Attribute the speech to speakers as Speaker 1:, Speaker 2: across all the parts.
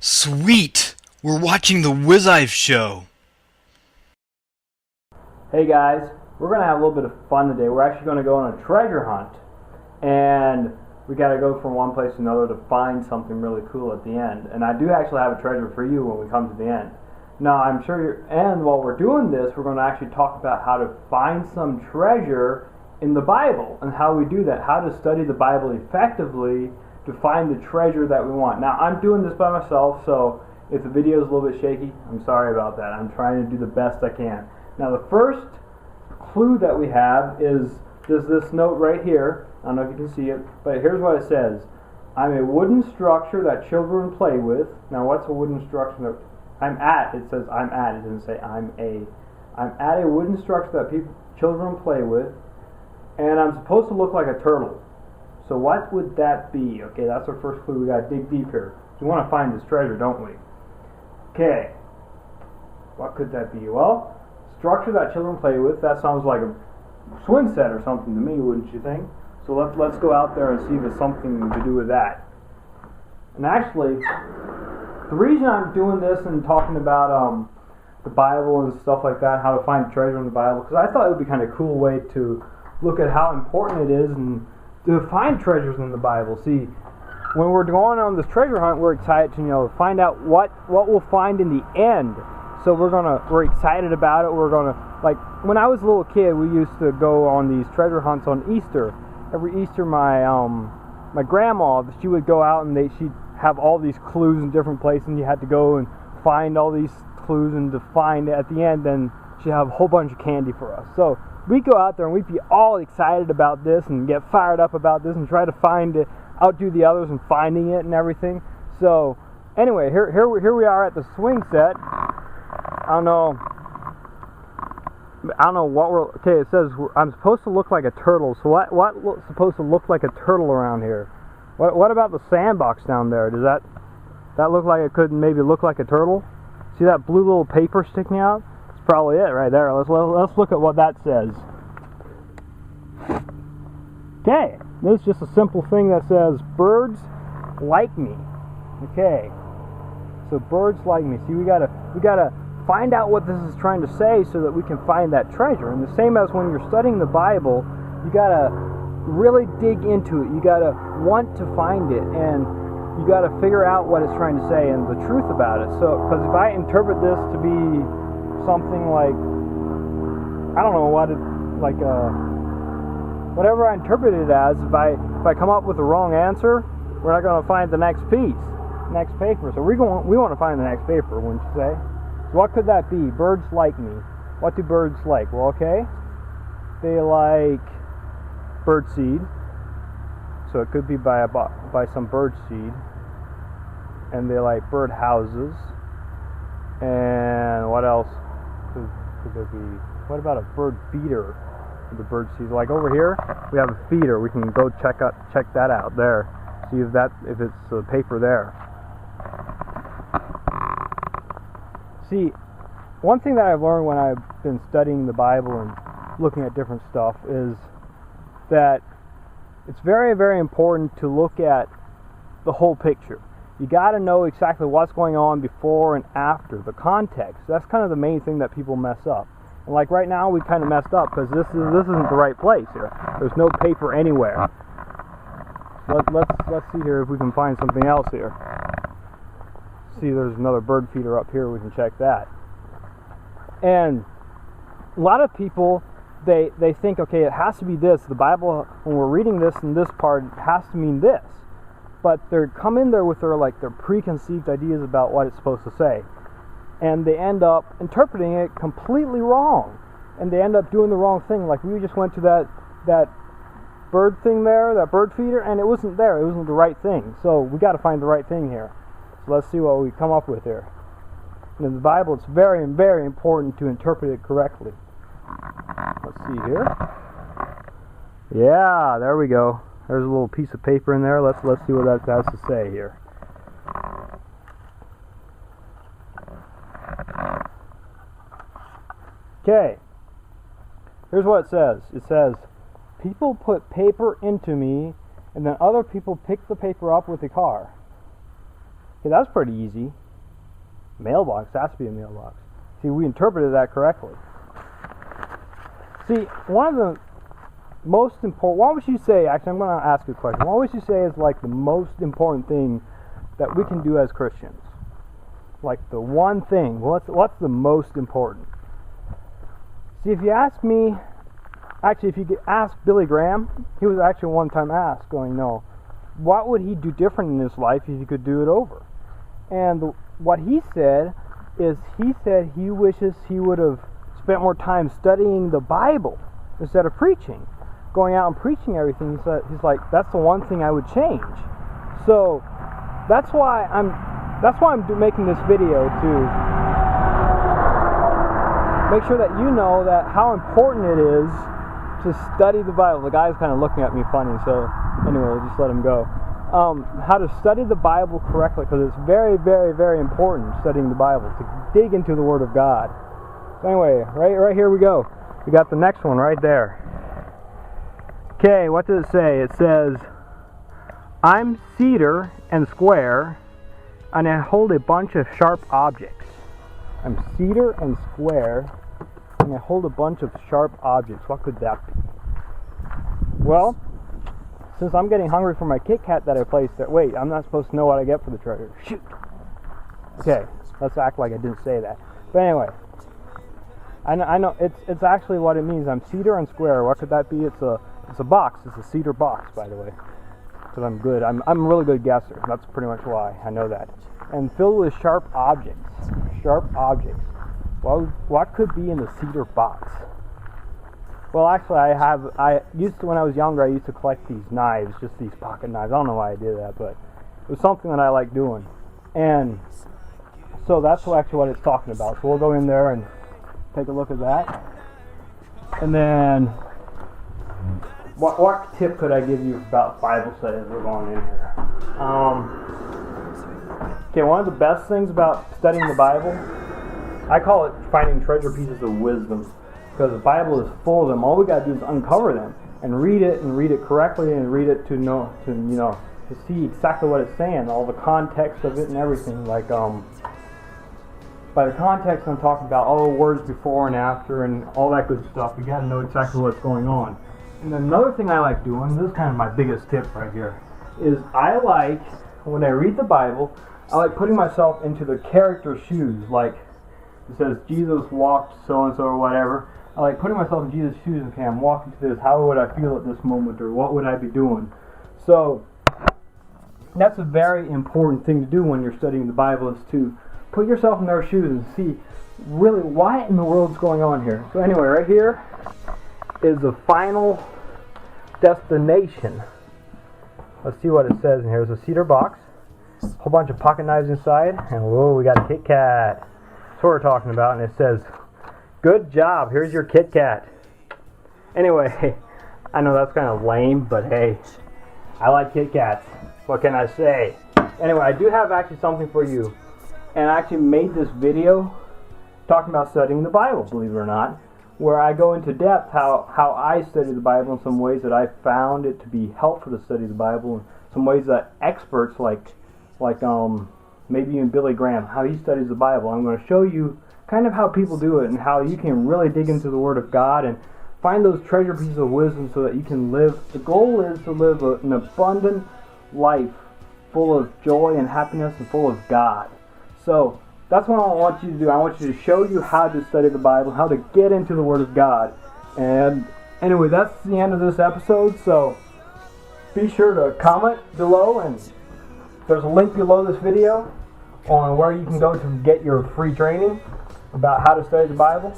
Speaker 1: Sweet! We're watching the Wizive show.
Speaker 2: Hey guys, we're going to have a little bit of fun today. We're actually going to go on a treasure hunt. And we got to go from one place to another to find something really cool at the end. And I do actually have a treasure for you when we come to the end. Now, I'm sure and while we're doing this, we're going to actually talk about how to find some treasure in the Bible and how we do that, how to study the Bible effectively to find the treasure that we want. Now, I'm doing this by myself, so if the video is a little bit shaky, I'm sorry about that. I'm trying to do the best I can. Now, the first clue that we have is this note right here. I don't know if you can see it, but here's what it says. I'm a wooden structure that children play with. Now, what's a wooden structure? I'm at. It says I'm at. It doesn't say I'm a. I'm at a wooden structure that children play with, and I'm supposed to look like a turtle. So what would that be? Okay, that's our first clue. We got to dig deep here. We want to find this treasure, don't we? Okay. What could that be? Well, structure that children play with. That sounds like a swing set or something to me, wouldn't you think? So let's go out there and see if it's something to do with that. And actually, the reason I'm doing this and talking about the Bible and stuff like that, how to find treasure in the Bible, because I thought it would be kind of a cool way to look at how important it is and to find treasures in the Bible. See, when we're going on this treasure hunt, we're excited to find out what we'll find in the end. So we're excited about it. We're gonna, like, when I was a little kid, we used to go on these treasure hunts on Easter. Every Easter, my grandma, she would go out and she'd have all these clues in different places, and you had to go and find all these clues, and to find at the end, then she'd have a whole bunch of candy for us. So we'd go out there and we'd be all excited about this and get fired up about this and try to find it, outdo the others in finding it and everything. So anyway, here we are at the swing set. I don't know what we're. Okay, it says I'm supposed to look like a turtle. So what's supposed to look like a turtle around here? What about the sandbox down there? Does that look like it could maybe look like a turtle? See that blue little paper sticking out? That's probably it right there. Let's look at what that says. Okay, this is just a simple thing that says birds like me. Okay, so birds like me. See, we gotta find out what this is trying to say so that we can find that treasure. And the same as when you're studying the Bible, you gotta really dig into it. You gotta want to find it, and you gotta figure out what it's trying to say and the truth about it. So, because if I interpret this to be something like, I don't know what it, like whatever I interpret it as, if I come up with the wrong answer, we're not gonna find the next piece, next paper. So we want to find the next paper, wouldn't you say? So what could that be? Birds like me. What do birds like? Well, okay, they like bird seed, so it could be by some bird seed, and they like bird houses, and what else could there be? What about a bird feeder? The bird seed, like over here, we have a feeder. We can go check that out there, see if it's the paper there. See, one thing that I've learned when I've been studying the Bible and looking at different stuff is that it's very, very important to look at the whole picture. You got to know exactly what's going on before and after, the context. That's kind of the main thing that people mess up. And like right now, we kind of messed up because this isn't the right place here. There's no paper anywhere. Let's see here if we can find something else here. See, there's another bird feeder up here. We can check that. And a lot of people, they think, okay, it has to be this. The Bible, when we're reading this in this part, it has to mean this. But they come in there with their preconceived ideas about what it's supposed to say. And they end up interpreting it completely wrong. And they end up doing the wrong thing. Like we just went to that bird thing there, that bird feeder, and it wasn't there. It wasn't the right thing. So we got to find the right thing here. So let's see what we come up with here. And in the Bible, it's very, very important to interpret it correctly. Let's see here. Yeah, there we go. There's a little piece of paper in there. Let's see what that has to say here. Okay. Here's what it says. It says, people put paper into me, and then other people pick the paper up with a car. Okay, that's pretty easy. Mailbox, that has to be a mailbox. See, we interpreted that correctly. See, one of the most important, what would you say, actually I'm going to ask you a question, what would you say is like the most important thing that we can do as Christians? Like the one thing, what's the most important? See, if you ask me, actually if you could ask Billy Graham, he was actually one time asked, going, no, what would he do different in his life if he could do it over? And what he said is, he said he wishes he would have spent more time studying the Bible instead of preaching, going out and preaching everything. He's like, that's the one thing I would change. So that's why I'm making this video, to make sure that you know that how important it is to study the Bible. The guy's kind of looking at me funny, so anyway, we'll just let him go. How to study the Bible correctly, because it's very, very, very important, studying the Bible, to dig into the Word of God. So anyway, right here we go. We got the next one right there. Okay, what does it say? It says, I'm cedar and square, and I hold a bunch of sharp objects. I'm cedar and square, and I hold a bunch of sharp objects. What could that be? Well, since I'm getting hungry for my Kit Kat that I placed there. Wait, I'm not supposed to know what I get for the treasure. Shoot! Okay, let's act like I didn't say that. But anyway, I know it's actually what it means. I'm cedar and square. What could that be? It's a box. It's a cedar box, by the way. Because I'm good. I'm a really good guesser. That's pretty much why I know that. And filled with sharp objects. Sharp objects. Well, what could be in the cedar box? Well, actually, I used to, when I was younger, I used to collect these knives, just these pocket knives. I don't know why I did that, but it was something that I liked doing. And so that's actually what it's talking about. So we'll go in there and take a look at that. And then, what tip could I give you about Bible study as we're going in here? Okay, one of the best things about studying the Bible, I call it finding treasure pieces of wisdom. Because the Bible is full of them. All we got to do is uncover them and read it correctly, and read it to see exactly what it's saying, all the context of it and everything. Like by the context, I'm talking about all the words before and after and all that good stuff. You got to know exactly what's going on. And then another thing I like doing, this is kind of my biggest tip right here, is I like, when I read the Bible, I like putting myself into the character's shoes. Like it says Jesus walked so and so or whatever. I like putting myself in Jesus' shoes, and okay, I'm walking through this. How would I feel at this moment, or what would I be doing? So that's a very important thing to do when you're studying the Bible, is to put yourself in their shoes and see really what in the world's going on here. So anyway, right here is the final destination. Let's see what it says in here. There's a cedar box, a whole bunch of pocket knives inside, and whoa, we got a Kit Kat. That's what we're talking about, and it says, good job, here's your Kit Kat. Anyway, I know that's kind of lame, but hey, I like Kit Kats. What can I say? Anyway, I do have actually something for you. And I actually made this video talking about studying the Bible, believe it or not, where I go into depth how I study the Bible, in some ways that I found it to be helpful to study the Bible, and some ways that experts like maybe even Billy Graham, how he studies the Bible. I'm going to show you kind of how people do it, and how you can really dig into the Word of God and find those treasure pieces of wisdom so that you can live. The goal is to live an abundant life full of joy and happiness and full of God. So that's what I want you to do. I want you to show you how to study the Bible, how to get into the Word of God. And anyway, that's the end of this episode. So be sure to comment below, and there's a link below this video on where you can go to get your free training about how to study the Bible.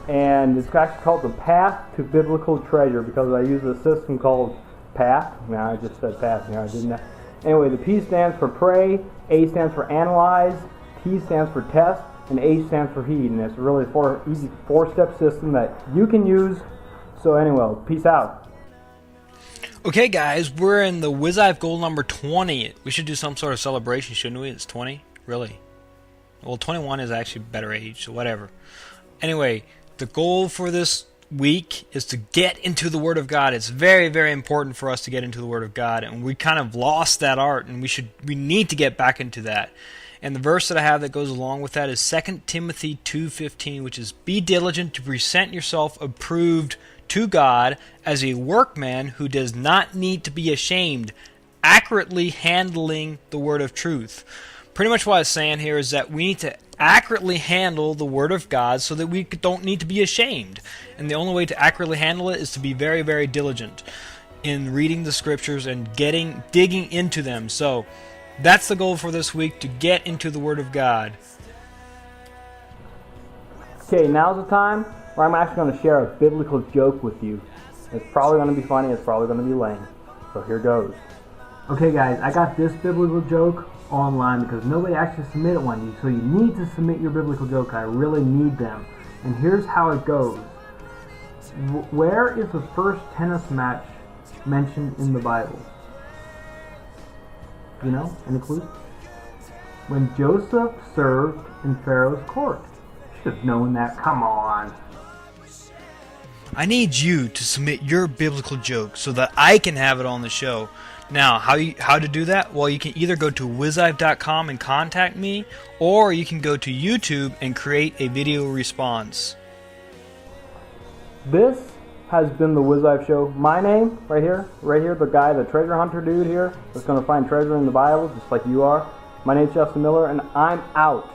Speaker 2: And it's actually called the Path to Biblical Treasure, because I use a system called PATH. Now I just said PATH here, I didn't. Anyway, the P stands for pray, A stands for analyze, T stands for test, and H stands for heed. And it's really a easy four-step system that you can use. So anyway, peace out.
Speaker 1: Okay, guys, we're in the WizIve goal number 20. We should do some sort of celebration, shouldn't we? It's 20? Really? Well, 21 is actually better age, so whatever. Anyway, the goal for this week is to get into the Word of God. It's very, very important for us to get into the Word of God, and we kind of lost that art, and we need to get back into that. And the verse that I have that goes along with that is 2 Timothy 2:15, which is, "Be diligent to present yourself approved to God as a workman who does not need to be ashamed, accurately handling the word of truth." Pretty much what I'm saying here is that we need to accurately handle the Word of God so that we don't need to be ashamed. And the only way to accurately handle it is to be very, very diligent in reading the Scriptures and digging into them. So that's the goal for this week, to get into the Word of God.
Speaker 2: Okay, now's the time where I'm actually going to share a biblical joke with you. It's probably going to be funny, it's probably going to be lame. So here goes. Okay guys, I got this biblical joke online because nobody actually submitted one. So you need to submit your biblical joke. I really need them. And here's how it goes. Where is the first tennis match mentioned in the Bible? You know, any clue? When Joseph served in Pharaoh's court. Should have known that. Come on.
Speaker 1: I need you to submit your biblical joke so that I can have it on the show. Now, how to do that? Well, you can either go to wizive.com and contact me, or you can go to YouTube and create a video response.
Speaker 2: This has been the Wizive Show. My name, right here, the guy, the treasure hunter dude here, that's going to find treasure in the Bible, just like you are. My name's Justin Miller, and I'm out.